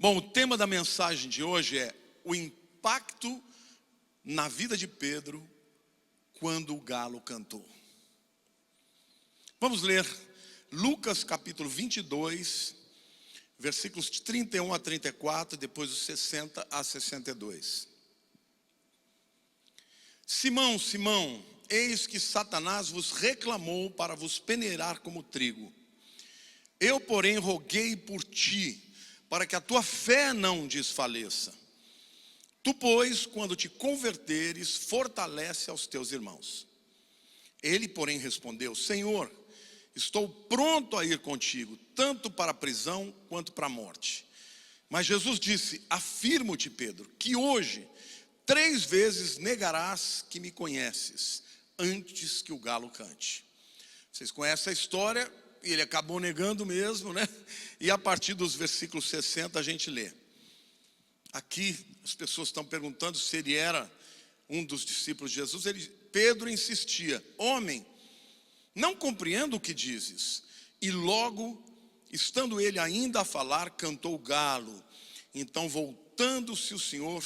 Bom, o tema da mensagem de hoje é o impacto na vida de Pedro quando o galo cantou. Vamos ler Lucas capítulo 22, versículos de 31 a 34, depois os 60 a 62. Simão, Simão, eis que Satanás vos reclamou para vos peneirar como trigo. Eu, porém, roguei por ti, para que a tua fé não desfaleça. Tu, pois, quando te converteres, fortalece aos teus irmãos. Ele, porém, respondeu: Senhor, estou pronto a ir contigo, tanto para a prisão quanto para a morte. Mas Jesus disse: afirmo-te, Pedro, que hoje 3 vezes negarás que me conheces, antes que o galo cante. Vocês conhecem a história, e ele acabou negando mesmo, né? E a partir dos versículos 60 a gente lê. Aqui as pessoas estão perguntando se ele era um dos discípulos de Jesus. Pedro insistia: homem, não compreendo o que dizes. E logo, estando ele ainda a falar, cantou o galo. Então, voltando-se, o Senhor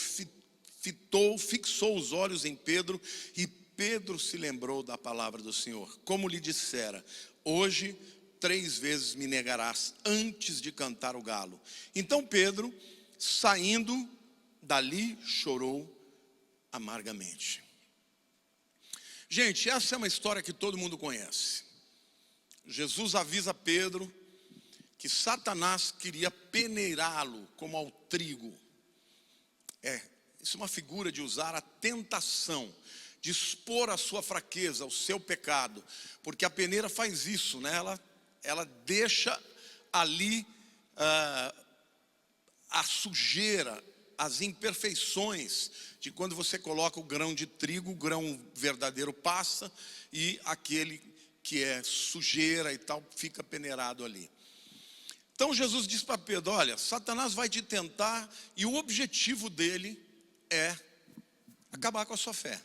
fixou os olhos em Pedro, e Pedro se lembrou da palavra do Senhor, como lhe dissera: hoje 3 vezes me negarás antes de cantar o galo. Então Pedro, saindo dali, chorou amargamente. Gente, essa é uma história que todo mundo conhece. Jesus avisa Pedro que Satanás queria peneirá-lo como ao trigo. Isso é uma figura de usar a tentação, de expor a sua fraqueza, o seu pecado. Porque a peneira faz isso, né? Ela deixa ali a sujeira, as imperfeições de quando você coloca o grão de trigo. O grão verdadeiro passa e aquele que é sujeira e tal fica peneirado ali. Então Jesus diz para Pedro: olha, Satanás vai te tentar e o objetivo dele é acabar com a sua fé.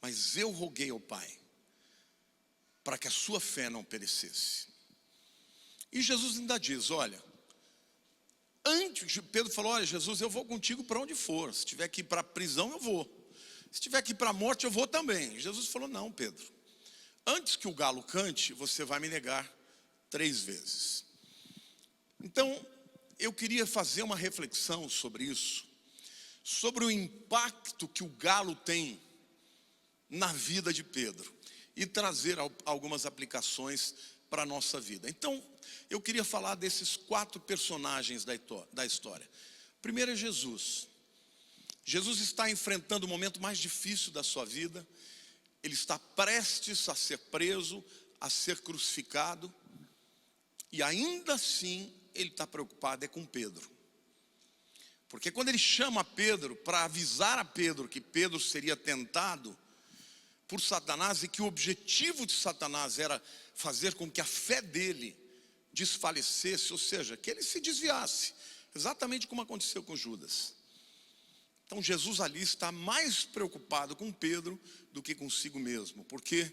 Mas eu roguei ao Pai para que a sua fé não perecesse. E Jesus ainda diz: olha, antes, Pedro falou: olha, Jesus, eu vou contigo para onde for. Se tiver que ir para a prisão, eu vou. Se tiver que ir para a morte, eu vou também. Jesus falou: não, Pedro, antes que o galo cante, você vai me negar 3 vezes. Então, eu queria fazer uma reflexão sobre isso, sobre o impacto que o galo tem na vida de Pedro, e trazer algumas aplicações para a nossa vida. Então, eu queria falar desses 4 personagens da história. Primeiro é Jesus. Jesus está enfrentando o momento mais difícil da sua vida. Ele está prestes a ser preso, a ser crucificado, e ainda assim ele está preocupado com Pedro. Porque quando ele chama Pedro para avisar a Pedro que Pedro seria tentado por Satanás, e que o objetivo de Satanás era fazer com que a fé dele desfalecesse, ou seja, que ele se desviasse, exatamente como aconteceu com Judas. Então Jesus ali está mais preocupado com Pedro do que consigo mesmo, porque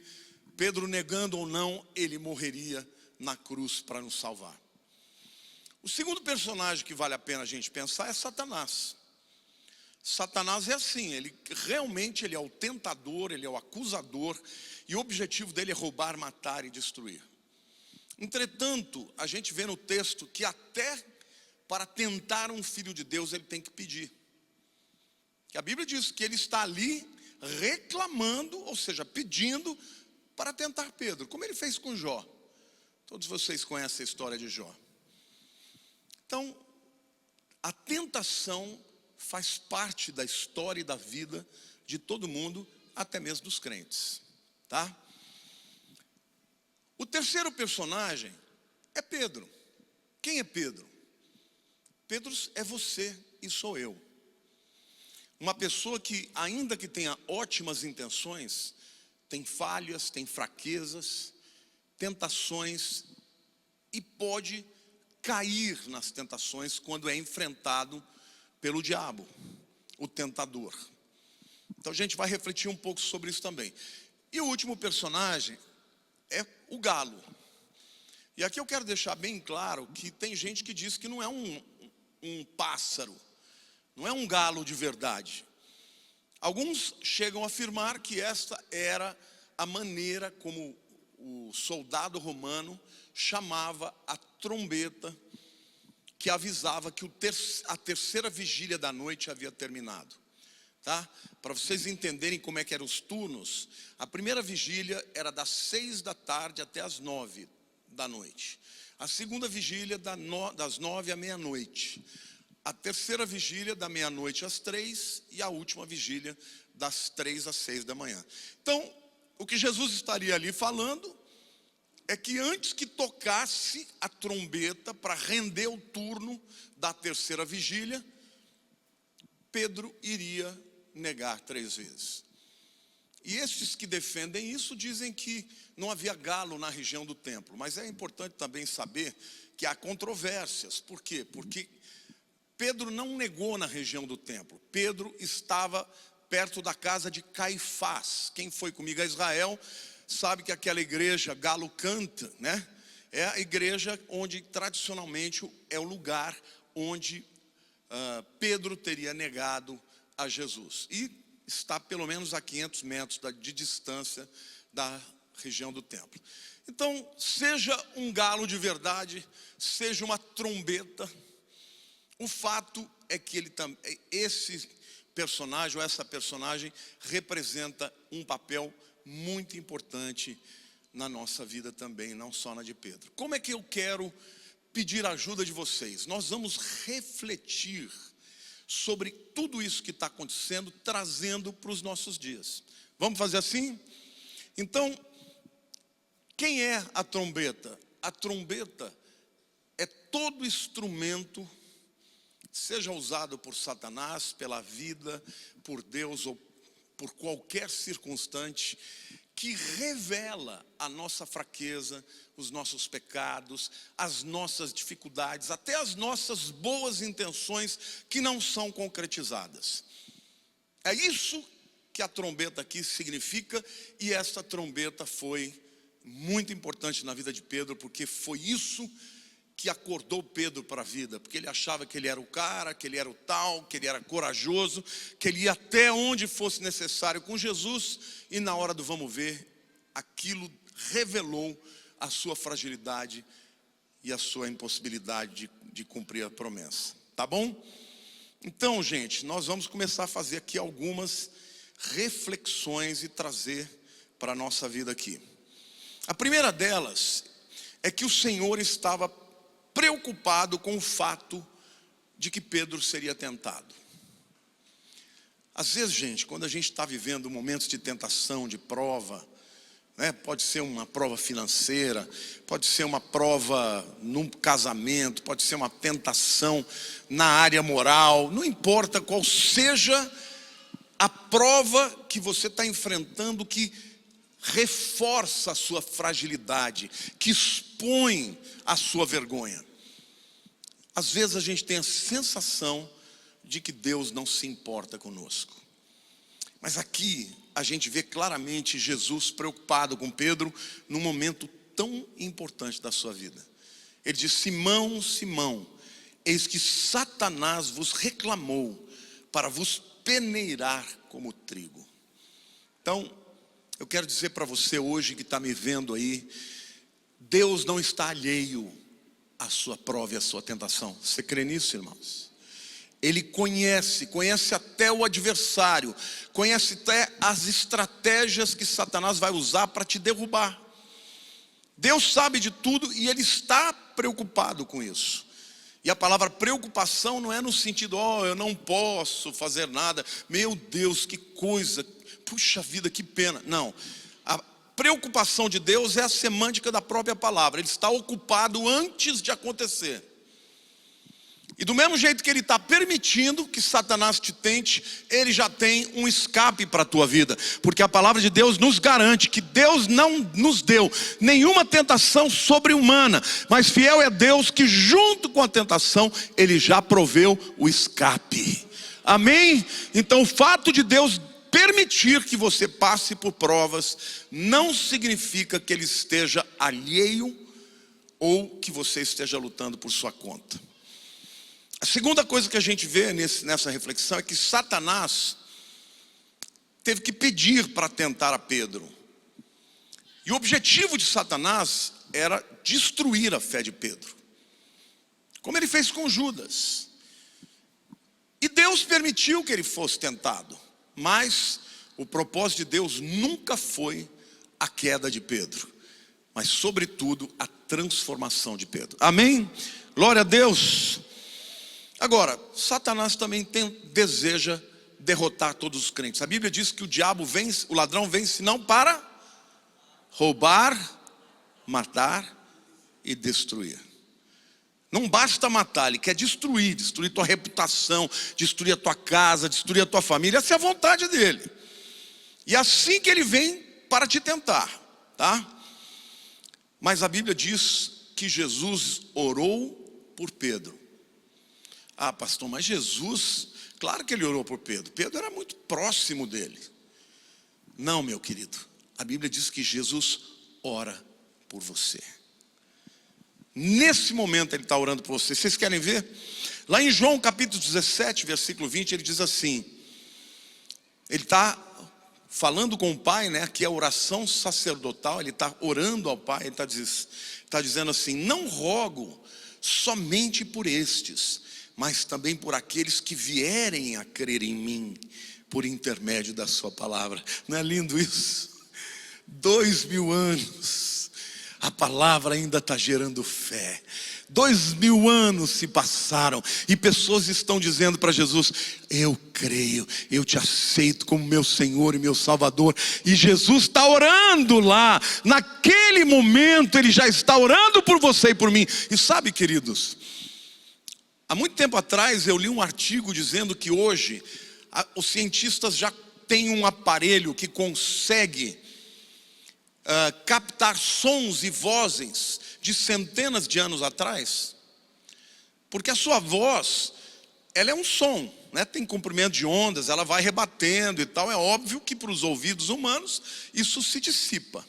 Pedro, negando ou não, ele morreria na cruz para nos salvar. O segundo personagem que vale a pena a gente pensar é Satanás. Satanás é assim, ele realmente é o tentador, ele é o acusador, e o objetivo dele é roubar, matar e destruir. Entretanto, a gente vê no texto que até para tentar um filho de Deus ele tem que pedir. Que a Bíblia diz que ele está ali reclamando, ou seja, pedindo para tentar Pedro, como ele fez com Jó. Todos vocês conhecem a história de Jó. Então, a tentação faz parte da história e da vida de todo mundo, até mesmo dos crentes, tá? O terceiro personagem é Pedro. Quem é Pedro? Pedro é você e sou eu. Uma pessoa que, ainda que tenha ótimas intenções, tem falhas, tem fraquezas, tentações, e pode cair nas tentações quando é enfrentado pelo diabo, o tentador. Então a gente vai refletir um pouco sobre isso também. E o último personagem é o galo. E aqui eu quero deixar bem claro que tem gente que diz que não é um pássaro, não é um galo de verdade. Alguns chegam a afirmar que esta era a maneira como o soldado romano chamava a trombeta que avisava que a terceira vigília da noite havia terminado. Tá? Para vocês entenderem como é que eram os turnos, a primeira vigília era das 6 da tarde até as 9 da noite. A segunda vigília das 9 à meia-noite. A terceira vigília da meia-noite às 3 e a última vigília das 3 às 6 da manhã. Então, o que Jesus estaria ali falando é que antes que tocasse a trombeta para render o turno da terceira vigília, Pedro iria negar 3 vezes. E estes que defendem isso dizem que não havia galo na região do templo. Mas é importante também saber que há controvérsias. Por quê? Porque Pedro não negou na região do templo. Pedro estava perto da casa de Caifás. Quem foi comigo a Israel sabe que aquela igreja Galo Canta, né? É a igreja onde tradicionalmente é o lugar onde Pedro teria negado a Jesus. E está pelo menos a 500 metros de distância da região do templo. Então, seja um galo de verdade, seja uma trombeta, o fato é que esse personagem, ou essa personagem, representa um papel muito importante na nossa vida também, não só na de Pedro. Como é que eu quero pedir a ajuda de vocês? Nós vamos refletir sobre tudo isso que está acontecendo, trazendo para os nossos dias. Vamos fazer assim? Então, quem é a trombeta? A trombeta é todo instrumento, seja usado por Satanás, pela vida, por Deus ou por qualquer circunstante, que revela a nossa fraqueza, os nossos pecados, as nossas dificuldades, até as nossas boas intenções que não são concretizadas. É isso que a trombeta aqui significa, e essa trombeta foi muito importante na vida de Pedro, porque foi isso que acordou Pedro para a vida, porque ele achava que ele era o cara, que ele era o tal, que ele era corajoso, que ele ia até onde fosse necessário com Jesus, e na hora do vamos ver, aquilo revelou a sua fragilidade e a sua impossibilidade de cumprir a promessa. Tá bom? Então, gente, nós vamos começar a fazer aqui algumas reflexões e trazer para a nossa vida aqui. A primeira delas é que o Senhor estava preocupado com o fato de que Pedro seria tentado. Às vezes, gente, quando a gente está vivendo momentos de tentação, de prova, né, pode ser uma prova financeira, pode ser uma prova num casamento, pode ser uma tentação na área moral, não importa qual seja a prova que você está enfrentando, que reforça a sua fragilidade, que expõe a sua vergonha. Às vezes a gente tem a sensação de que Deus não se importa conosco. Mas aqui a gente vê claramente Jesus preocupado com Pedro num momento tão importante da sua vida. Ele diz: Simão, Simão, eis que Satanás vos reclamou para vos peneirar como trigo. Então, eu quero dizer para você hoje que está me vendo aí, Deus não está alheio à sua prova e à sua tentação. Você crê nisso, irmãos? Ele conhece até o adversário, conhece até as estratégias que Satanás vai usar para te derrubar. Deus sabe de tudo e Ele está preocupado com isso. E a palavra preocupação não é no sentido, eu não posso fazer nada, meu Deus, que coisa, puxa vida, que pena. Não, a preocupação de Deus é a semântica da própria palavra. Ele está ocupado antes de acontecer. E do mesmo jeito que Ele está permitindo que Satanás te tente, Ele já tem um escape para a tua vida. Porque a palavra de Deus nos garante que Deus não nos deu nenhuma tentação sobre-humana, mas fiel é Deus que junto com a tentação, Ele já proveu o escape. Amém? Então o fato de Deus permitir que você passe por provas, não significa que Ele esteja alheio ou que você esteja lutando por sua conta. A segunda coisa que a gente vê nessa reflexão é que Satanás teve que pedir para tentar a Pedro. E o objetivo de Satanás era destruir a fé de Pedro, como ele fez com Judas. E Deus permitiu que ele fosse tentado, mas o propósito de Deus nunca foi a queda de Pedro, mas sobretudo a transformação de Pedro. Amém? Glória a Deus. Agora, Satanás também deseja derrotar todos os crentes. A Bíblia diz que o diabo vence, o ladrão vence não para roubar, matar e destruir. Não basta matar, ele quer destruir tua reputação, destruir a tua casa, destruir a tua família. Essa é a vontade dele. E é assim que ele vem para te tentar, tá? Mas a Bíblia diz que Jesus orou por Pedro. Ah, pastor, mas Jesus, claro que ele orou por Pedro. Pedro era muito próximo dele. Não, meu querido. A Bíblia diz que Jesus ora por você. Nesse momento ele está orando por você. Vocês querem ver? Lá em João capítulo 17, versículo 20, ele diz assim. Ele está falando com o Pai, né? Que é a oração sacerdotal. Ele está orando ao Pai. Ele está dizendo assim: não rogo somente por estes, mas também por aqueles que vierem a crer em mim, por intermédio da sua palavra. Não é lindo isso? 2000 anos, a palavra ainda está gerando fé. 2000 anos se passaram e pessoas estão dizendo para Jesus: eu creio, eu te aceito como meu Senhor e meu Salvador. E Jesus está orando lá, naquele momento ele já está orando por você e por mim. E sabe, queridos, há muito tempo atrás eu li um artigo dizendo que hoje os cientistas já têm um aparelho que consegue captar sons e vozes de centenas de anos atrás, porque a sua voz, ela é um som, né? Tem comprimento de ondas, ela vai rebatendo e tal. É óbvio que para os ouvidos humanos isso se dissipa,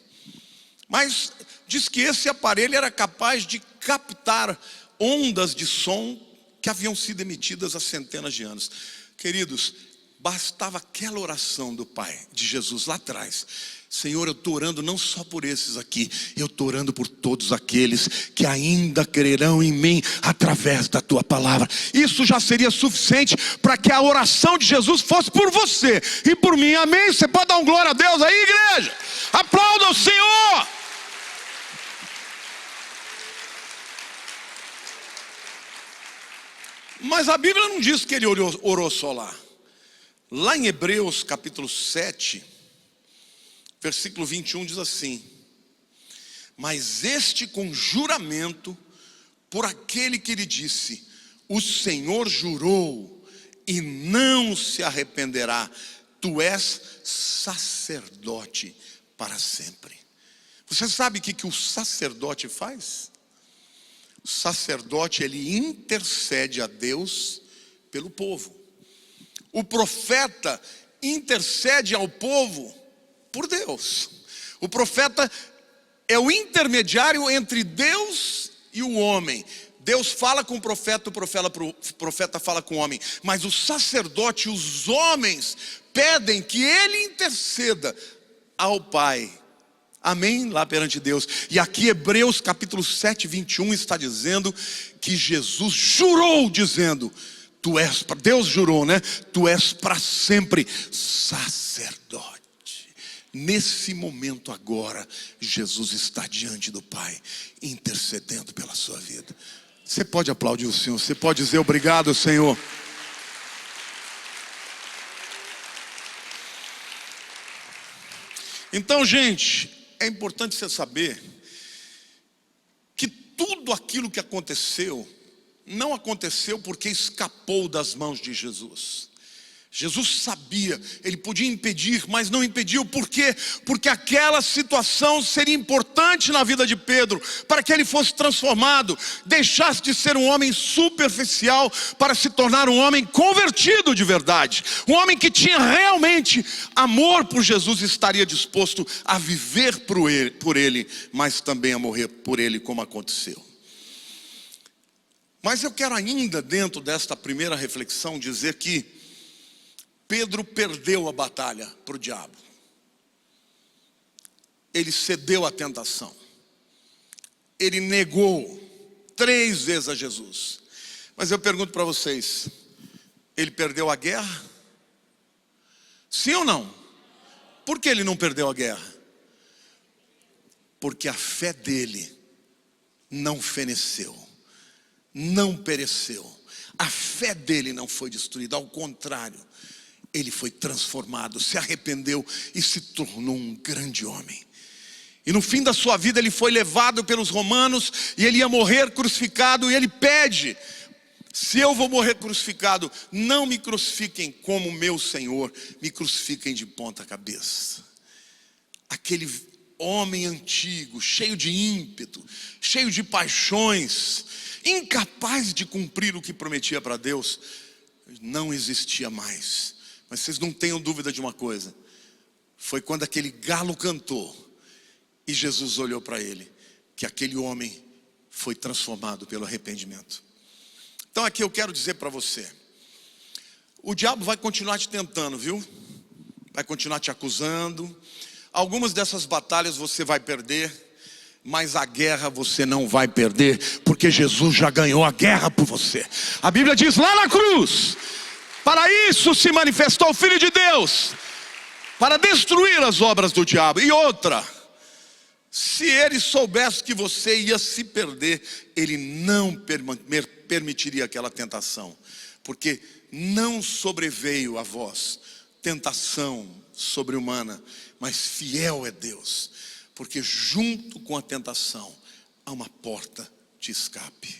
mas diz que esse aparelho era capaz de captar ondas de som que haviam sido emitidas há centenas de anos. Queridos, bastava aquela oração do Pai, de Jesus lá atrás: Senhor, eu estou orando não só por esses aqui, eu estou orando por todos aqueles que ainda crerão em mim através da tua palavra. Isso já seria suficiente para que a oração de Jesus fosse por você e por mim. Amém? Você pode dar um glória a Deus aí, igreja? Aplauda o Senhor. Mas a Bíblia não diz que ele orou só lá. Lá em Hebreus capítulo 7, versículo 21 diz assim: mas este com juramento por aquele que lhe disse: o Senhor jurou e não se arrependerá, tu és sacerdote para sempre. Você sabe o que o sacerdote faz? O sacerdote, ele intercede a Deus pelo povo. O profeta intercede ao povo por Deus. O profeta é o intermediário entre Deus e o homem. Deus fala com o profeta fala com o homem. Mas o sacerdote, os homens, pedem que ele interceda ao Pai. Amém? Lá perante Deus. E aqui Hebreus capítulo 7, 21 está dizendo que Jesus jurou, dizendo: Deus jurou, né? Tu és para sempre sacerdote. Nesse momento agora, Jesus está diante do Pai, intercedendo pela sua vida. Você pode aplaudir o Senhor, você pode dizer obrigado, Senhor. Então, gente, é importante você saber que tudo aquilo que aconteceu não aconteceu porque escapou das mãos de Jesus. Jesus sabia, ele podia impedir, mas não impediu. Por quê? Porque aquela situação seria importante na vida de Pedro, para que ele fosse transformado, deixasse de ser um homem superficial, para se tornar um homem convertido de verdade. Um homem que tinha realmente amor por Jesus, estaria disposto a viver por ele, mas também a morrer por ele, como aconteceu. Mas eu quero ainda, dentro desta primeira reflexão, dizer que Pedro perdeu a batalha para o diabo. Ele cedeu à tentação. Ele negou 3 vezes a Jesus. Mas eu pergunto para vocês, ele perdeu a guerra? Sim ou não? Por que ele não perdeu a guerra? Porque a fé dele não feneceu, não pereceu. A fé dele não foi destruída, ao contrário, ele foi transformado, se arrependeu e se tornou um grande homem. E no fim da sua vida ele foi levado pelos romanos e ele ia morrer crucificado, e ele pede: se eu vou morrer crucificado, não me crucifiquem como meu Senhor, me crucifiquem de ponta cabeça. Aquele homem antigo, cheio de ímpeto, cheio de paixões, incapaz de cumprir o que prometia para Deus, não existia mais. Mas vocês não tenham dúvida de uma coisa: foi quando aquele galo cantou e Jesus olhou para ele, que aquele homem foi transformado pelo arrependimento. Então aqui eu quero dizer para você, o diabo vai continuar te tentando, viu? Vai continuar te acusando. Algumas dessas batalhas você vai perder, mas a guerra você não vai perder, porque Jesus já ganhou a guerra por você. A Bíblia diz lá na cruz: para isso se manifestou o Filho de Deus, para destruir as obras do diabo. E outra, se ele soubesse que você ia se perder, ele não permitiria aquela tentação, porque não sobreveio a vós tentação sobre-humana, mas fiel é Deus, porque junto com a tentação há uma porta de escape.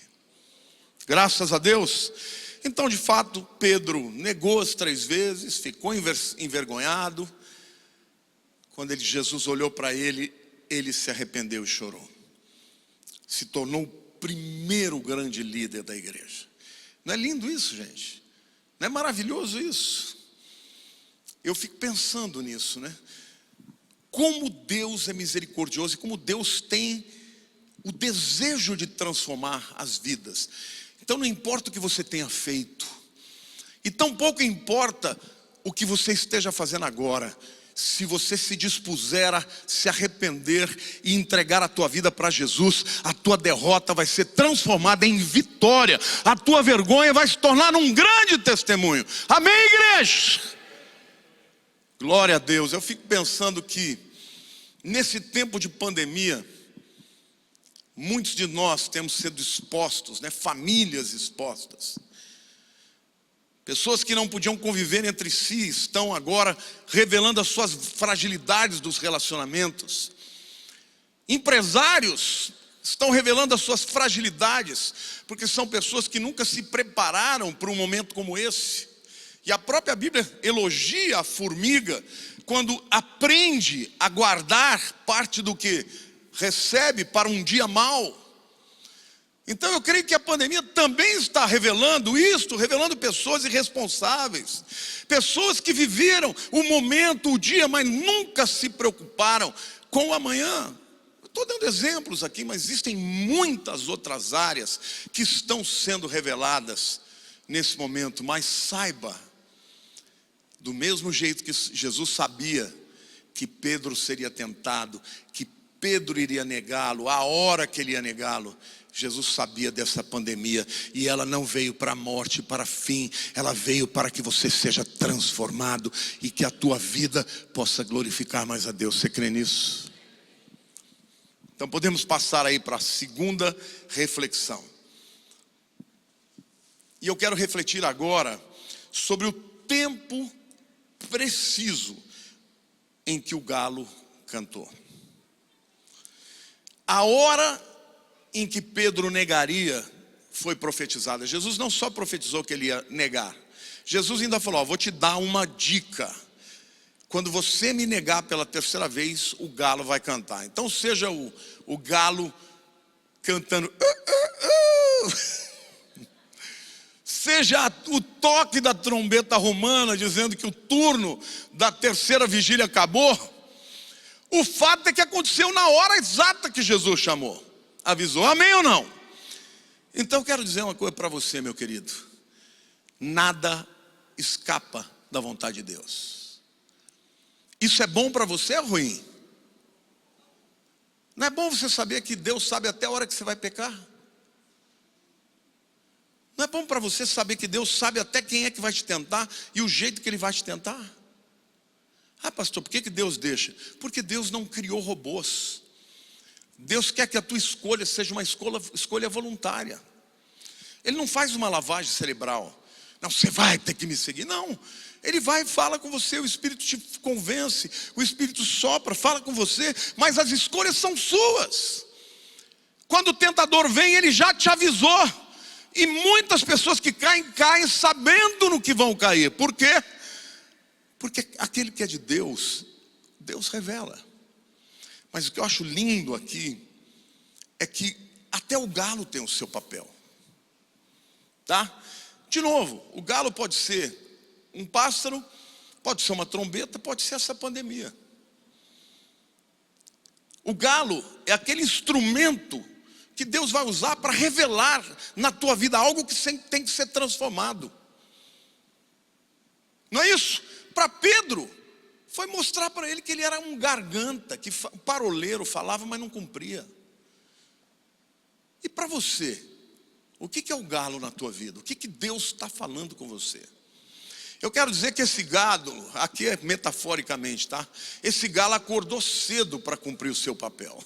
Graças a Deus. Então, de fato, Pedro negou as 3 vezes, ficou envergonhado. Quando Jesus olhou para ele, ele se arrependeu e chorou. Se tornou o primeiro grande líder da igreja. Não é lindo isso, gente? Não é maravilhoso isso? Eu fico pensando nisso, né? Como Deus é misericordioso e como Deus tem o desejo de transformar as vidas. Então não importa o que você tenha feito, e tampouco importa o que você esteja fazendo agora. Se você se dispuser a se arrepender e entregar a tua vida para Jesus, a tua derrota vai ser transformada em vitória. A tua vergonha vai se tornar um grande testemunho. Amém, igreja? Glória a Deus. Eu fico pensando que nesse tempo de pandemia, muitos de nós temos sido expostos, né? Famílias expostas. Pessoas que não podiam conviver entre si estão agora revelando as suas fragilidades dos relacionamentos. Empresários estão revelando as suas fragilidades, porque são pessoas que nunca se prepararam para um momento como esse. E a própria Bíblia elogia a formiga quando aprende a guardar parte do que recebe para um dia mau. Então eu creio que a pandemia também está revelando isto, revelando pessoas irresponsáveis, pessoas que viveram o momento, o dia, mas nunca se preocuparam com o amanhã. Eu estou dando exemplos aqui, mas existem muitas outras áreas que estão sendo reveladas nesse momento. Mas saiba, do mesmo jeito que Jesus sabia que Pedro seria tentado, que Pedro iria negá-lo, a hora que ele ia negá-lo, Jesus sabia dessa pandemia, e ela não veio para a morte, para fim, ela veio para que você seja transformado e que a tua vida possa glorificar mais a Deus. Você crê nisso? Então podemos passar aí para a segunda reflexão. E eu quero refletir agora sobre o tempo preciso em que o galo cantou. A hora em que Pedro negaria foi profetizada. Jesus não só profetizou que ele ia negar, Jesus ainda falou: vou te dar uma dica. Quando você me negar pela 3ª vez, o galo vai cantar. Então seja o galo cantando, seja o toque da trombeta romana dizendo que o turno da 3ª vigília acabou. O fato é que aconteceu na hora exata que Jesus chamou, avisou. Amém ou não? Então eu quero dizer uma coisa para você, meu querido. Nada escapa da vontade de Deus. Isso é bom para você ou ruim? Não é bom você saber que Deus sabe até a hora que você vai pecar? Não é bom para você saber que Deus sabe até quem é que vai te tentar e o jeito que Ele vai te tentar? Ah, pastor, por que Deus deixa? Porque Deus não criou robôs. Deus quer que a tua escolha seja uma escolha voluntária. Ele não faz uma lavagem cerebral. Não, você vai ter que me seguir. Não, Ele vai e fala com você, o Espírito te convence, o Espírito sopra, fala com você, mas as escolhas são suas. Quando o tentador vem, ele já te avisou. E muitas pessoas que caem sabendo no que vão cair. Por quê? Porque aquele que é de Deus, Deus revela. Mas o que eu acho lindo aqui é que até o galo tem o seu papel. Tá? De novo, o galo pode ser um pássaro, pode ser uma trombeta, pode ser essa pandemia. O galo é aquele instrumento que Deus vai usar para revelar na tua vida algo que tem que ser transformado. Não é isso? Para Pedro, foi mostrar para ele que ele era um garganta, que paroleiro, falava, mas não cumpria. E para você, o que é o galo na tua vida? O que Deus está falando com você? Eu quero dizer que esse gado, aqui é metaforicamente, tá? Esse galo acordou cedo para cumprir o seu papel.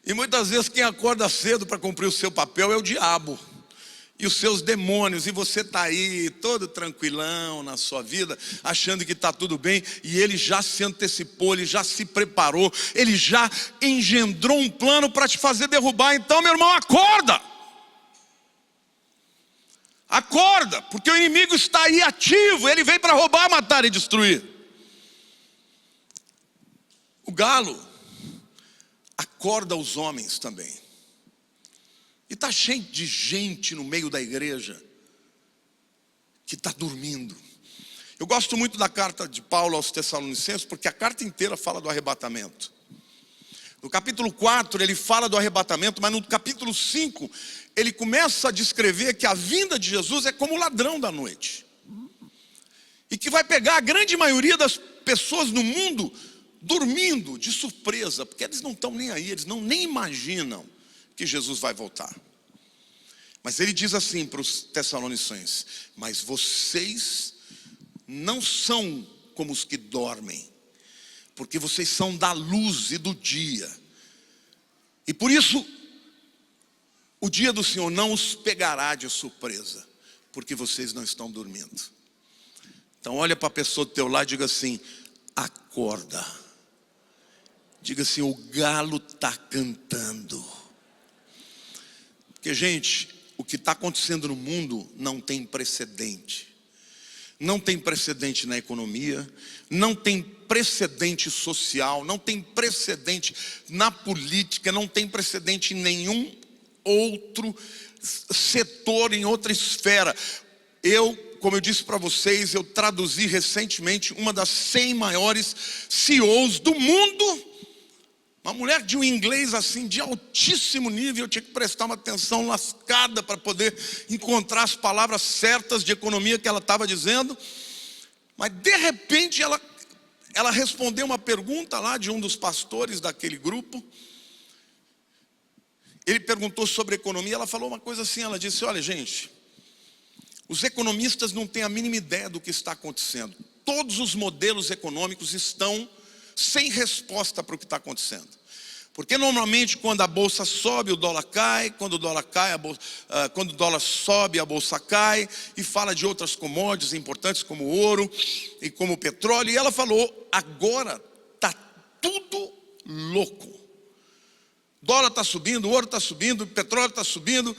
E muitas vezes quem acorda cedo para cumprir o seu papel é o diabo e os seus demônios, e você está aí todo tranquilão na sua vida, achando que está tudo bem, e ele já se antecipou, ele já se preparou, ele já engendrou um plano para te fazer derrubar. Então, meu irmão, acorda! Acorda, porque o inimigo está aí ativo, ele vem para roubar, matar e destruir. O galo acorda os homens também. E está cheio de gente no meio da igreja que está dormindo. Eu gosto muito da carta de Paulo aos Tessalonicenses, porque a carta inteira fala do arrebatamento. No capítulo 4 ele fala do arrebatamento, mas no capítulo 5 ele começa a descrever que a vinda de Jesus é como o ladrão da noite. E que vai pegar a grande maioria das pessoas no mundo dormindo de surpresa, porque eles não estão nem aí, eles nem imaginam que Jesus vai voltar. Mas ele diz assim para os Tessalonicenses: mas vocês não são como os que dormem, porque vocês são da luz e do dia, e por isso o dia do Senhor não os pegará de surpresa, porque vocês não estão dormindo. Então olha para a pessoa do teu lado e diga assim: acorda. Diga assim: o galo está cantando. Porque, gente, o que está acontecendo no mundo não tem precedente. Não tem precedente na economia, não tem precedente social, não tem precedente na política, não tem precedente em nenhum outro setor, em outra esfera. Como eu disse para vocês, eu traduzi recentemente uma das 100 maiores CEOs do mundo. Uma mulher de um inglês assim, de altíssimo nível. Eu tinha que prestar uma atenção lascada para poder encontrar as palavras certas de economia que ela estava dizendo. Mas de repente ela respondeu uma pergunta lá de um dos pastores daquele grupo. Ele perguntou sobre economia, ela falou uma coisa assim, ela disse: olha, gente, os economistas não têm a mínima ideia do que está acontecendo. Todos os modelos econômicos estão sem resposta para o que está acontecendo. Porque normalmente quando a bolsa sobe, o dólar cai, quando o dólar cai, quando o dólar sobe, a bolsa cai, e fala de outras commodities importantes como o ouro e como o petróleo. E ela falou: agora está tudo louco. O dólar está subindo, o ouro está subindo, o petróleo está subindo,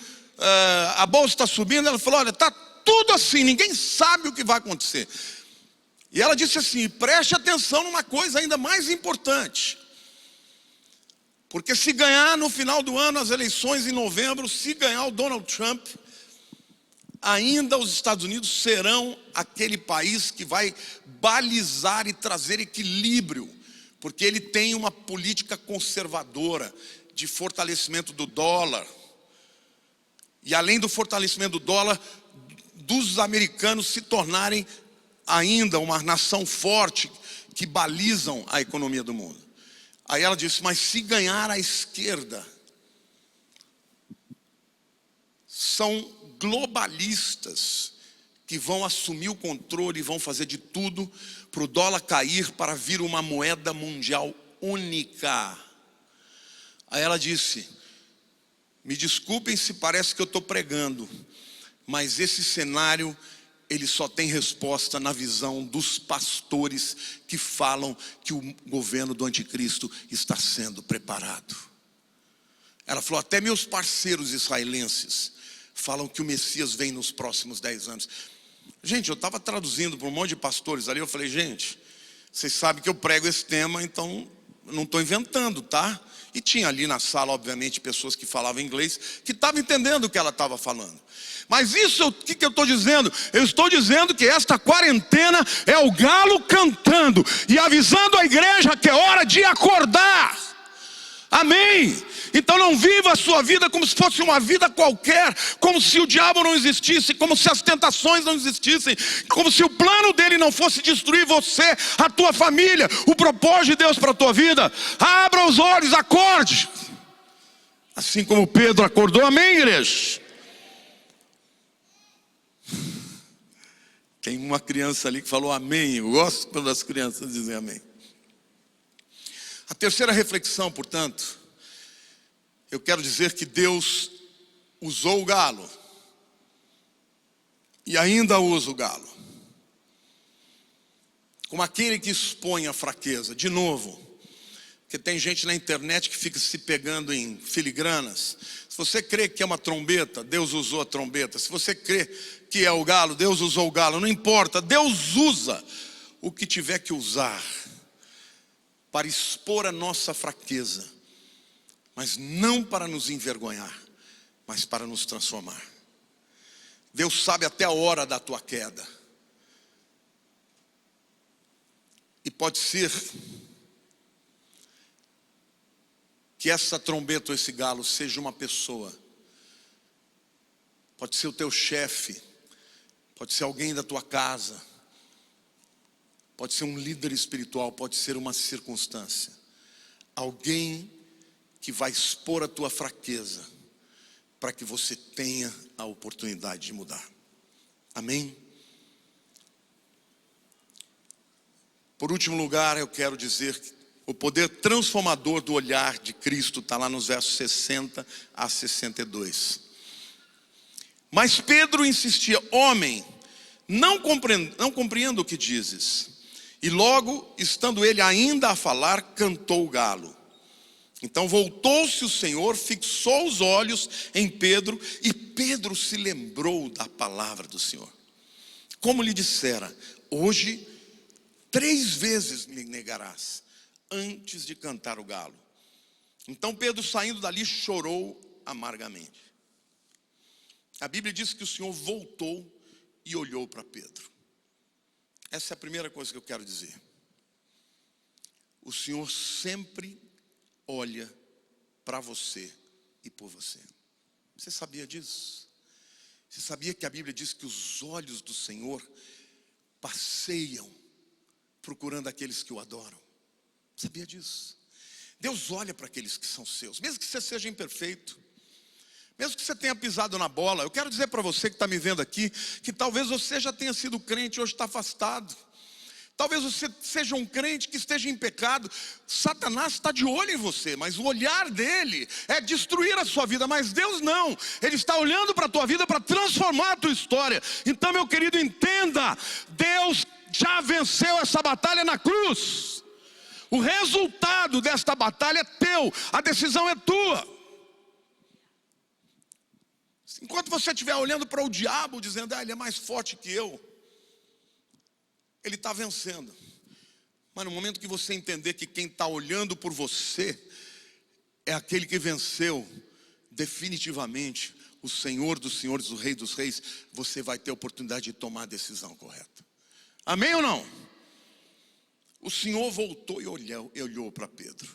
a bolsa está subindo. Ela falou: olha, está tudo assim, ninguém sabe o que vai acontecer. E ela disse assim: preste atenção numa coisa ainda mais importante. Porque se ganhar no final do ano as eleições em novembro, se ganhar o Donald Trump, ainda os Estados Unidos serão aquele país que vai balizar e trazer equilíbrio porque ele tem uma política conservadora de fortalecimento do dólar. E além do fortalecimento do dólar, dos americanos se tornarem ainda uma nação forte que balizam a economia do mundo. Aí ela disse, mas se ganhar a esquerda, são globalistas que vão assumir o controle e vão fazer de tudo para o dólar cair, para vir uma moeda mundial única. Aí ela disse, me desculpem se parece que eu estou pregando, mas esse cenário, ele só tem resposta na visão dos pastores que falam que o governo do anticristo está sendo preparado. Ela falou, até meus parceiros israelenses falam que o Messias vem nos próximos 10 anos. Gente, eu estava traduzindo para um monte de pastores ali, eu falei, gente, vocês sabem que eu prego esse tema, então eu não estou inventando, tá? E tinha ali na sala, obviamente, pessoas que falavam inglês, que estavam entendendo o que ela estava falando. Mas isso, o que eu estou dizendo? Eu estou dizendo que esta quarentena é o galo cantando e avisando a igreja que é hora de acordar. Amém? Então não viva a sua vida como se fosse uma vida qualquer, como se o diabo não existisse, como se as tentações não existissem, como se o plano dele não fosse destruir você, a tua família, o propósito de Deus para a tua vida. Abra os olhos, acorde. Assim como Pedro acordou, amém, igreja? Tem uma criança ali que falou amém. Eu gosto quando as crianças dizem amém. A terceira reflexão, portanto, eu quero dizer que Deus usou o galo e ainda usa o galo como aquele que expõe a fraqueza. De novo, porque tem gente na internet que fica se pegando em filigranas. Se você crê que é uma trombeta, Deus usou a trombeta. Se você crê que é o galo, Deus usou o galo. Não importa, Deus usa o que tiver que usar para expor a nossa fraqueza, mas não para nos envergonhar, mas para nos transformar. Deus sabe até a hora da tua queda. E pode ser que essa trombeta ou esse galo seja uma pessoa. Pode ser o teu chefe, pode ser alguém da tua casa, pode ser um líder espiritual, pode ser uma circunstância. Alguém que vai expor a tua fraqueza para que você tenha a oportunidade de mudar. Amém? Por último lugar, eu quero dizer que o poder transformador do olhar de Cristo está lá nos versos 60 a 62. Mas Pedro insistia, homem, não compreendo o que dizes. E logo, estando ele ainda a falar, cantou o galo. Então voltou-se o Senhor, fixou os olhos em Pedro, e Pedro se lembrou da palavra do Senhor. Como lhe dissera, hoje 3 vezes me negarás, antes de cantar o galo. Então Pedro, saindo dali, chorou amargamente. A Bíblia diz que o Senhor voltou e olhou para Pedro. Essa é a primeira coisa que eu quero dizer. O Senhor sempre olha para você e por você. Você sabia disso? Você sabia que a Bíblia diz que os olhos do Senhor passeiam procurando aqueles que o adoram? Sabia disso? Deus olha para aqueles que são seus, mesmo que você seja imperfeito, mesmo que você tenha pisado na bola. Eu quero dizer para você que está me vendo aqui, que talvez você já tenha sido crente e hoje está afastado. Talvez você seja um crente que esteja em pecado. Satanás está de olho em você, mas o olhar dele é destruir a sua vida. Mas Deus não, Ele está olhando para a tua vida para transformar a tua história. Então, meu querido, entenda, Deus já venceu essa batalha na cruz. O resultado desta batalha é teu, a decisão é tua. Enquanto você estiver olhando para o diabo, dizendo, ele é mais forte que eu, ele está vencendo. Mas no momento que você entender que quem está olhando por você é aquele que venceu definitivamente, o Senhor dos senhores, o Rei dos reis, você vai ter a oportunidade de tomar a decisão correta. Amém ou não? O Senhor voltou e olhou para Pedro.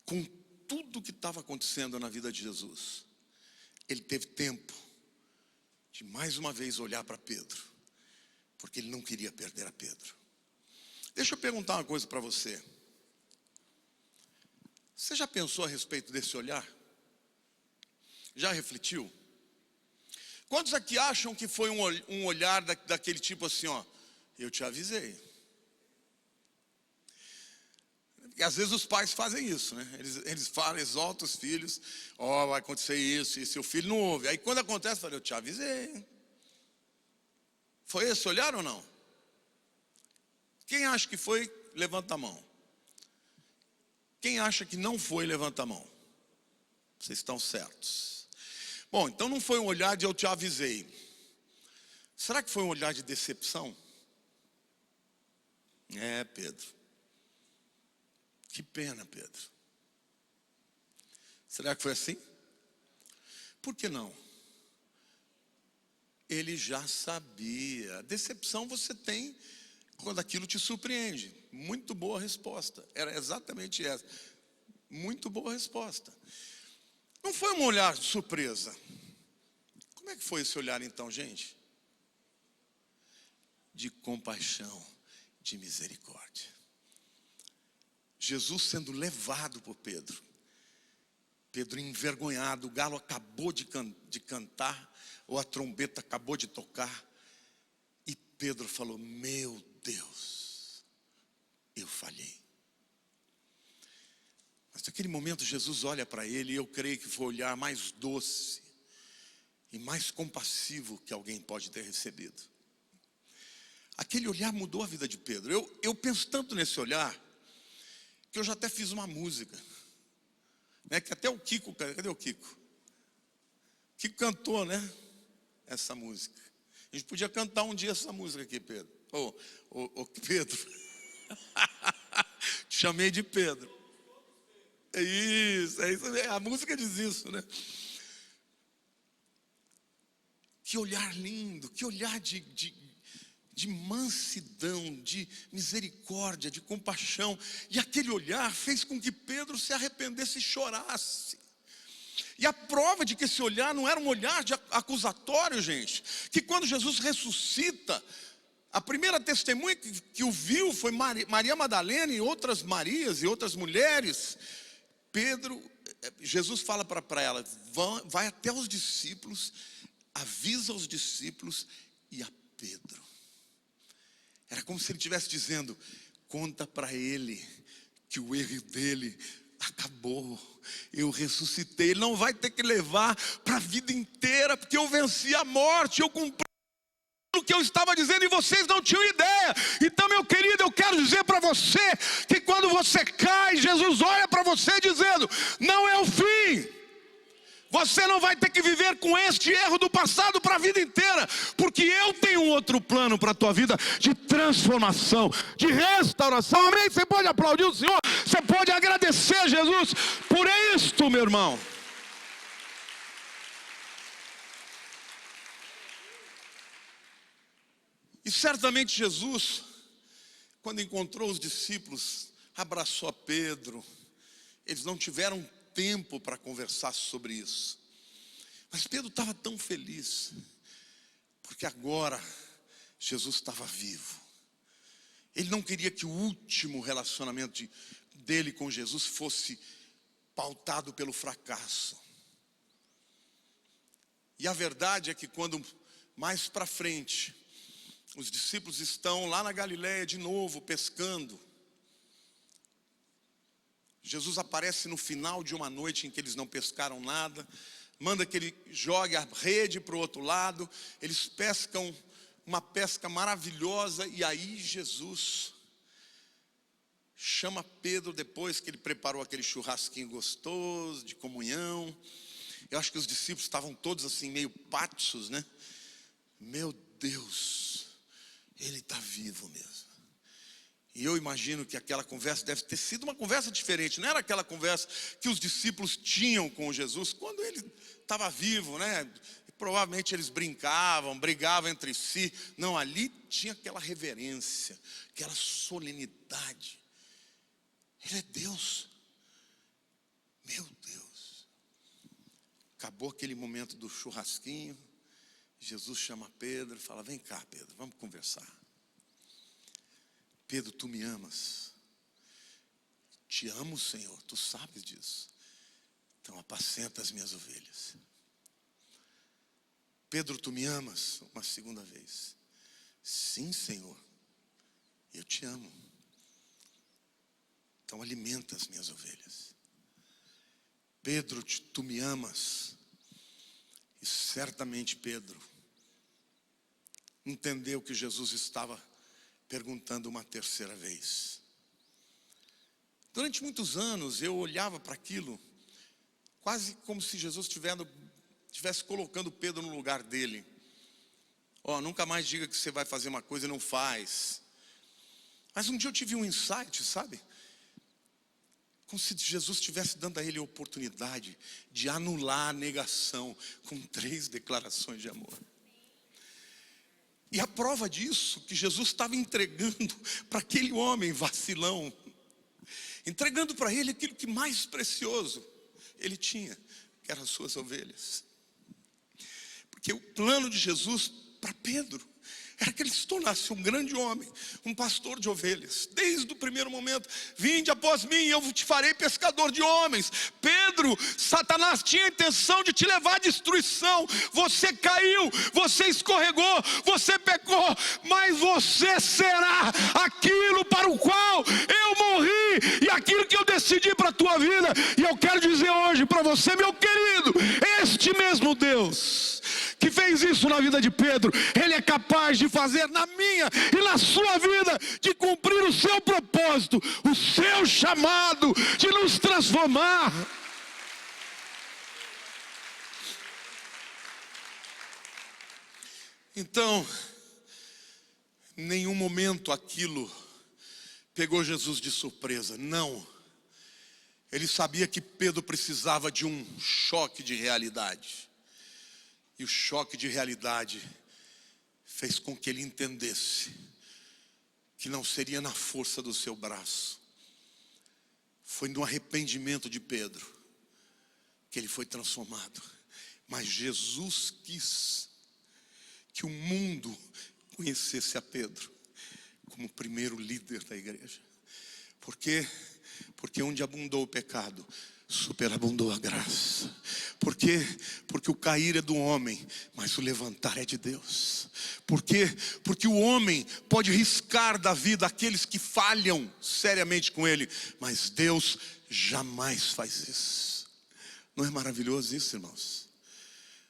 Com tudo que estava acontecendo na vida de Jesus, ele teve tempo de mais uma vez olhar para Pedro, porque ele não queria perder a Pedro. Deixa eu perguntar uma coisa para você. Você já pensou a respeito desse olhar? Já refletiu? Quantos aqui acham que foi um olhar daquele tipo assim, ó, eu te avisei? Porque às vezes os pais fazem isso, né? Eles falam, exaltam os filhos, ó, vai acontecer isso, e seu filho não ouve. Aí quando acontece, fala, eu te avisei. Foi esse olhar ou não? Quem acha que foi, levanta a mão. Quem acha que não foi, levanta a mão. Vocês estão certos. Bom, então não foi um olhar de eu te avisei. Será que foi um olhar de decepção? É, Pedro. Que pena, Pedro. Será que foi assim? Por que não? Ele já sabia. Decepção você tem quando aquilo te surpreende. Muito boa resposta. Era exatamente essa. Muito boa resposta. Não foi um olhar de surpresa. Como é que foi esse olhar então, gente? De compaixão, de misericórdia. Jesus sendo levado por Pedro. Pedro envergonhado, o galo acabou de cantar, ou a trombeta acabou de tocar. E Pedro falou, meu Deus, eu falhei. Mas naquele momento Jesus olha para ele, e eu creio que foi o olhar mais doce e mais compassivo que alguém pode ter recebido. Aquele olhar mudou a vida de Pedro. Eu penso tanto nesse olhar, que eu já até fiz uma música, né? Que até o Kiko, cadê o Kiko? Kiko cantou, né? Essa música. A gente podia cantar um dia essa música aqui, Pedro. Ô Pedro. Te chamei de Pedro. É isso, a música diz isso, né? Que olhar lindo, que olhar de mansidão, de misericórdia, de compaixão. E aquele olhar fez com que Pedro se arrependesse e chorasse. E a prova de que esse olhar não era um olhar acusatório, gente, que quando Jesus ressuscita, a primeira testemunha que o viu foi Maria Madalena e outras Marias e outras mulheres. Jesus fala para ela, vai até os discípulos, avisa os discípulos e a Pedro. Era como se ele estivesse dizendo, conta para ele que o erro dele acabou, eu ressuscitei, ele não vai ter que levar para a vida inteira, porque eu venci a morte, eu cumpri o que eu estava dizendo e vocês não tinham ideia. Então, meu querido, eu quero dizer para você, que quando você cai, Jesus olha para você dizendo, não é o fim. Você não vai ter que viver com este erro do passado para a vida inteira, porque eu tenho um outro plano para a tua vida, de transformação, de restauração. Amém? Você pode aplaudir o Senhor, você pode agradecer a Jesus por isto, meu irmão. E certamente Jesus, quando encontrou os discípulos, abraçou a Pedro. Eles não tiveram tempo para conversar sobre isso, mas Pedro estava tão feliz, porque agora Jesus estava vivo. Ele não queria que o último relacionamento dele com Jesus fosse pautado pelo fracasso. E a verdade é que quando mais para frente os discípulos estão lá na Galileia de novo pescando, Jesus aparece no final de uma noite em que eles não pescaram nada, manda que ele jogue a rede para o outro lado, eles pescam uma pesca maravilhosa, e aí Jesus chama Pedro depois que ele preparou aquele churrasquinho gostoso, de comunhão. Eu acho que os discípulos estavam todos assim meio patsos, né? Meu Deus, ele está vivo mesmo. E eu imagino que aquela conversa deve ter sido uma conversa diferente. Não era aquela conversa que os discípulos tinham com Jesus quando ele estava vivo, né? provavelmente eles brincavam, brigavam entre si. Não, ali tinha aquela reverência, aquela solenidade. Ele é Deus. Meu Deus. Acabou aquele momento do churrasquinho. Jesus chama Pedro e fala: vem cá, Pedro, vamos conversar. Pedro, tu me amas. Te amo, Senhor, tu sabes disso. Então apacenta as minhas ovelhas. Pedro, tu me amas? Uma segunda vez. Sim, Senhor, eu te amo. Então alimenta as minhas ovelhas. Pedro, tu me amas? E certamente Pedro entendeu que Jesus estava perguntando uma terceira vez. Durante muitos anos eu olhava para aquilo quase como se Jesus estivesse colocando Pedro no lugar dele. Nunca mais diga que você vai fazer uma coisa e não faz. Mas um dia eu tive um insight, sabe? Como se Jesus estivesse dando a ele a oportunidade de anular a negação com 3 declarações de amor. E a prova disso, que Jesus estava entregando para aquele homem vacilão, entregando para ele aquilo que mais precioso ele tinha, que eram as suas ovelhas. Porque o plano de Jesus para Pedro era que ele se tornasse um grande homem, um pastor de ovelhas. Desde o primeiro momento: vinde após mim, eu te farei pescador de homens. Pedro, Satanás tinha a intenção de te levar à destruição. Você caiu, você escorregou, você pecou, mas você será aquilo para o qual eu morri e aquilo que eu decidi para a tua vida. E eu quero dizer hoje para você, meu querido, este mesmo Deus que fez isso na vida de Pedro, Ele é capaz de fazer na minha e na sua vida, de cumprir o seu propósito, o seu chamado, de nos transformar. Então, em nenhum momento aquilo pegou Jesus de surpresa, não. Ele sabia que Pedro precisava de um choque de realidade. E o choque de realidade fez com que ele entendesse que não seria na força do seu braço. Foi no arrependimento de Pedro que ele foi transformado. Mas Jesus quis que o mundo conhecesse a Pedro como o primeiro líder da igreja. Por quê? Porque onde abundou o pecado, superabundou a graça. Por quê? Porque o cair é do homem, mas o levantar é de Deus. Por quê? Porque o homem pode riscar da vida aqueles que falham seriamente com ele, mas Deus jamais faz isso. Não é maravilhoso isso, irmãos?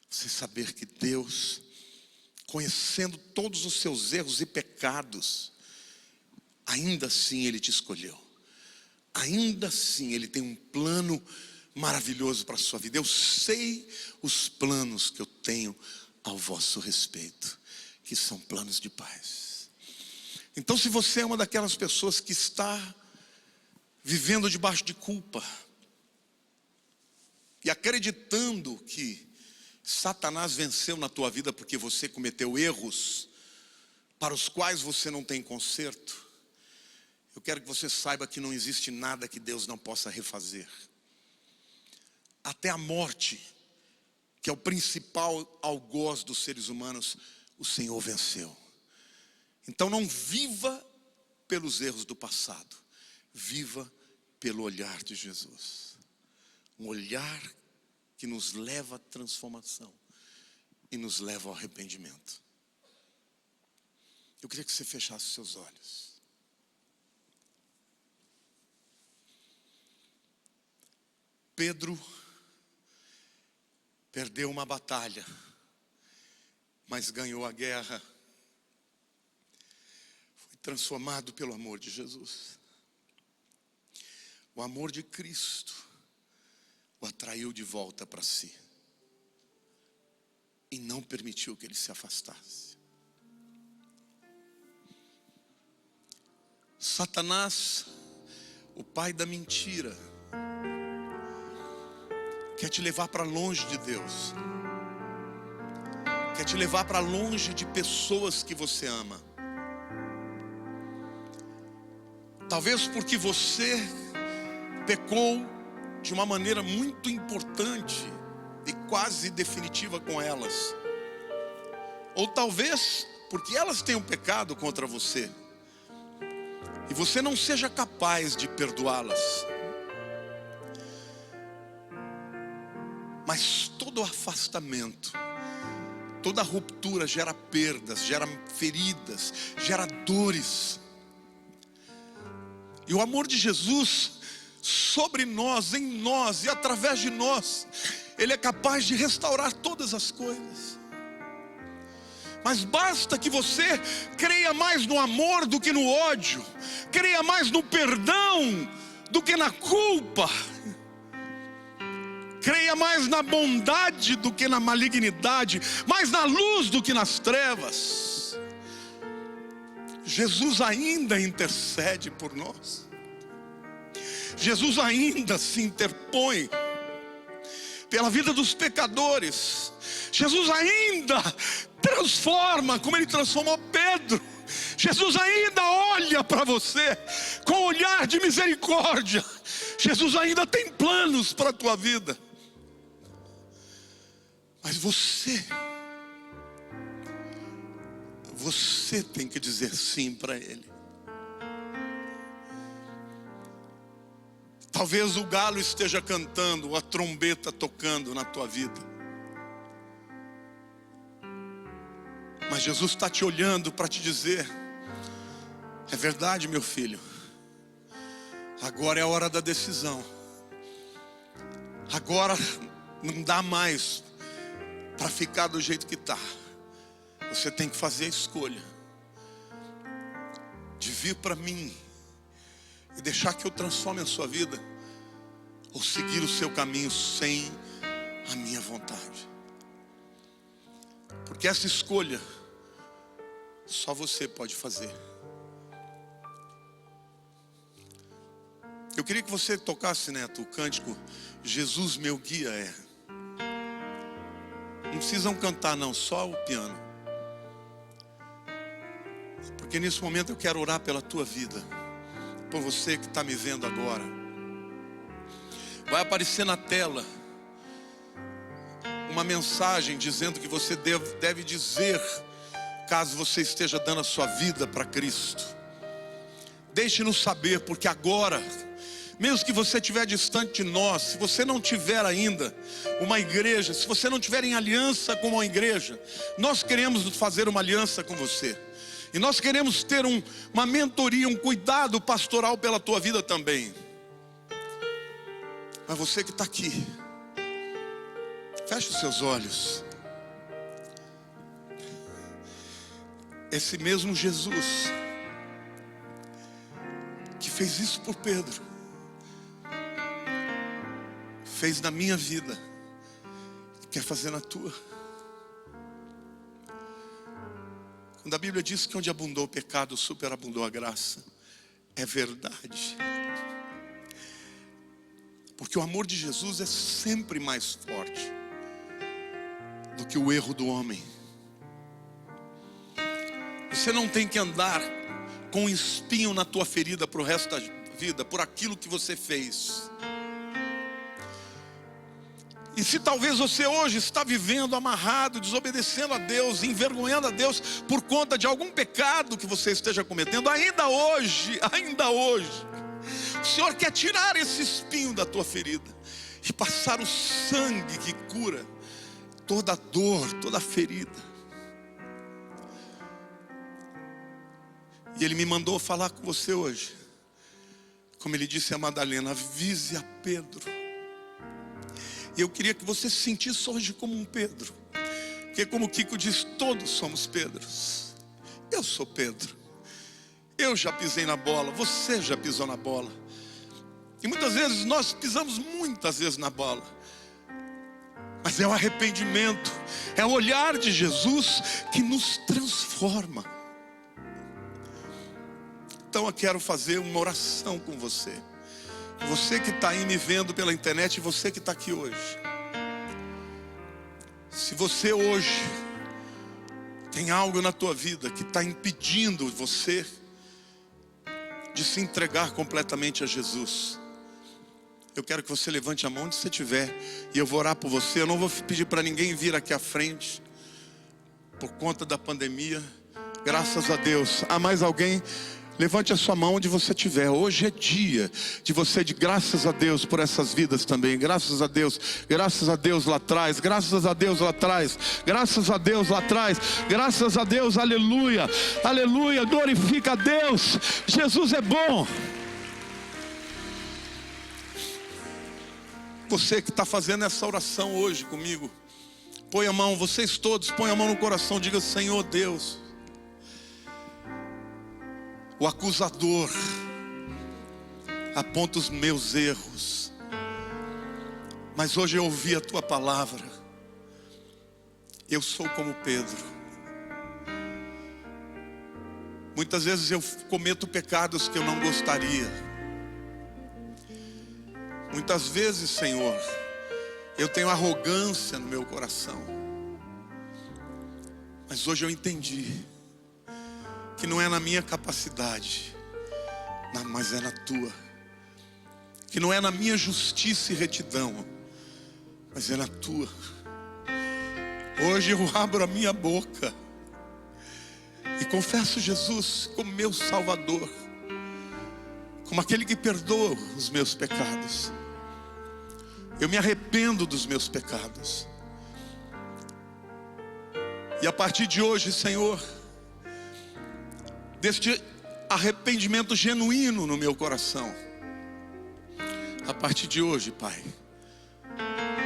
Você saber que Deus, conhecendo todos os seus erros e pecados, ainda assim Ele te escolheu. Ainda assim Ele tem um plano maravilhoso para a sua vida. Eu sei os planos que eu tenho ao vosso respeito, que são planos de paz. Então, se você é uma daquelas pessoas que está vivendo debaixo de culpa e acreditando que Satanás venceu na tua vida porque você cometeu erros para os quais você não tem conserto, eu quero que você saiba que não existe nada que Deus não possa refazer. Até a morte, que é o principal algoz dos seres humanos, o Senhor venceu. Então não viva pelos erros do passado, viva pelo olhar de Jesus. Um olhar que nos leva à transformação e nos leva ao arrependimento. Eu queria que você fechasse os seus olhos. Pedro perdeu uma batalha, mas ganhou a guerra. Foi transformado pelo amor de Jesus. O amor de Cristo o atraiu de volta para si e não permitiu que ele se afastasse. Satanás, o pai da mentira, quer te levar para longe de Deus. quer te levar para longe de pessoas que você ama. Talvez porque você pecou de uma maneira muito importante e quase definitiva com elas. Ou talvez porque elas tenham pecado contra você e você não seja capaz de perdoá-las. Mas todo afastamento, toda ruptura gera perdas, gera feridas, gera dores. E o amor de Jesus sobre nós, em nós e através de nós, Ele é capaz de restaurar todas as coisas. Mas basta que você creia mais no amor do que no ódio, creia mais no perdão do que na culpa, creia mais na bondade do que na malignidade, mais na luz do que nas trevas. Jesus ainda intercede por nós. Jesus ainda se interpõe pela vida dos pecadores. Jesus ainda transforma, como Ele transformou Pedro. Jesus ainda olha para você com olhar de misericórdia. Jesus ainda tem planos para a tua vida. Mas você tem que dizer sim para Ele. Talvez o galo esteja cantando, a trombeta tocando na tua vida. Mas Jesus está te olhando para te dizer: é verdade, meu filho, agora é a hora da decisão. Agora não dá mais para ficar do jeito que está. Você tem que fazer a escolha de vir para mim e deixar que eu transforme a sua vida, ou seguir o seu caminho sem a minha vontade. Porque essa escolha só você pode fazer. Eu queria que você tocasse, Neto, o cântico Jesus meu guia é. Não precisam cantar não, só o piano. Porque nesse momento eu quero orar pela tua vida, por você que está me vendo agora. Vai aparecer na tela uma mensagem dizendo que você deve dizer, caso você esteja dando a sua vida para Cristo. Deixe-nos saber, porque agora, mesmo que você estiver distante de nós, se você não tiver ainda uma igreja, se você não tiver em aliança com uma igreja, nós queremos fazer uma aliança com você. E nós queremos ter uma mentoria, um cuidado pastoral pela tua vida também. Mas você que está aqui, feche os seus olhos. Esse mesmo Jesus que fez isso por Pedro, fez na minha vida, quer fazer na tua. Quando a Bíblia diz que onde abundou o pecado, superabundou a graça, é verdade. Porque o amor de Jesus é sempre mais forte do que o erro do homem. Você não tem que andar com um espinho na tua ferida para o resto da vida, por aquilo que você fez. E se talvez você hoje está vivendo amarrado, desobedecendo a Deus, envergonhando a Deus por conta de algum pecado que você esteja cometendo, ainda hoje, o Senhor quer tirar esse espinho da tua ferida e passar o sangue que cura toda dor, toda ferida. E Ele me mandou falar com você hoje, como Ele disse a Madalena: avise a Pedro. E eu queria que você se sentisse hoje como um Pedro, porque como o Kiko diz, todos somos Pedros. Eu sou Pedro, eu já pisei na bola, você já pisou na bola. E muitas vezes nós pisamos muitas vezes na bola, mas é o arrependimento, é o olhar de Jesus que nos transforma. Então eu quero fazer uma oração com você. Você que está aí me vendo pela internet, e você que está aqui hoje. Se você hoje Tem algo na tua vida que está impedindo você de se entregar completamente a Jesus. Eu quero que você levante a mão onde você estiver, e eu vou orar por você. Eu não vou pedir para ninguém vir aqui à frente, por conta da pandemia. Graças a Deus. Há mais alguém? Levante a sua mão onde você estiver. Hoje é dia de você, de graças a Deus por essas vidas também. Graças a Deus lá atrás. Graças a Deus lá atrás. Graças a Deus lá atrás. Graças a Deus, aleluia. Aleluia, glorifica a Deus. Jesus é bom. Você que está fazendo essa oração hoje comigo, põe a mão, vocês todos, põe a mão no coração, diga: Senhor Deus, o acusador aponta os meus erros, mas hoje eu ouvi a tua palavra. Eu sou como Pedro. Muitas vezes eu cometo pecados que eu não gostaria. Muitas vezes, Senhor, eu tenho arrogância no meu coração. Mas hoje eu entendi que não é na minha capacidade, mas é na tua. Que não é na minha justiça e retidão, mas é na tua. Hoje eu abro a minha boca e confesso Jesus como meu Salvador, como aquele que perdoa os meus pecados. Eu me arrependo dos meus pecados. E a partir de hoje, Senhor, deste arrependimento genuíno no meu coração, a partir de hoje, Pai,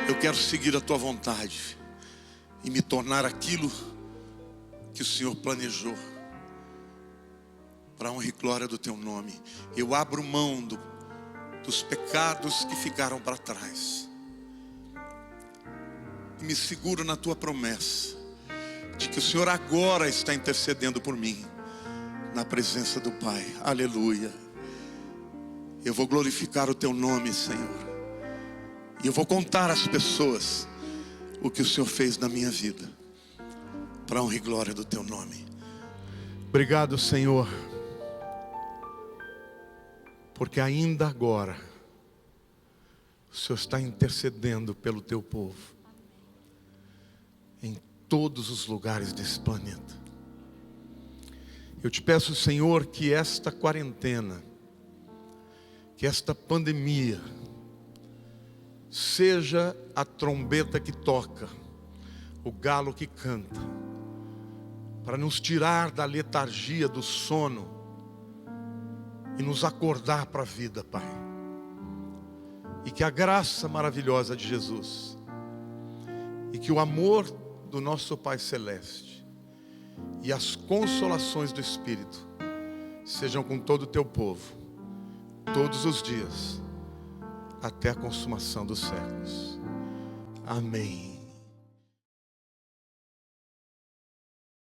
eu quero seguir a tua vontade e me tornar aquilo que o Senhor planejou, para a honra e glória do teu nome. Eu abro mão dos pecados que ficaram para trás e me seguro na tua promessa de que o Senhor agora está intercedendo por mim na presença do Pai. Aleluia. Eu vou glorificar o teu nome, Senhor, e eu vou contar às pessoas o que o Senhor fez na minha vida, para a honra e glória do teu nome. Obrigado, Senhor, porque ainda agora o Senhor está intercedendo pelo teu povo em todos os lugares desse planeta. Eu te peço, Senhor, que esta quarentena, que esta pandemia seja a trombeta que toca, o galo que canta, para nos tirar da letargia, do sono e nos acordar para a vida, Pai. E que a graça maravilhosa de Jesus e que o amor do nosso Pai Celeste e as consolações do Espírito sejam com todo o teu povo, todos os dias, até a consumação dos séculos. Amém.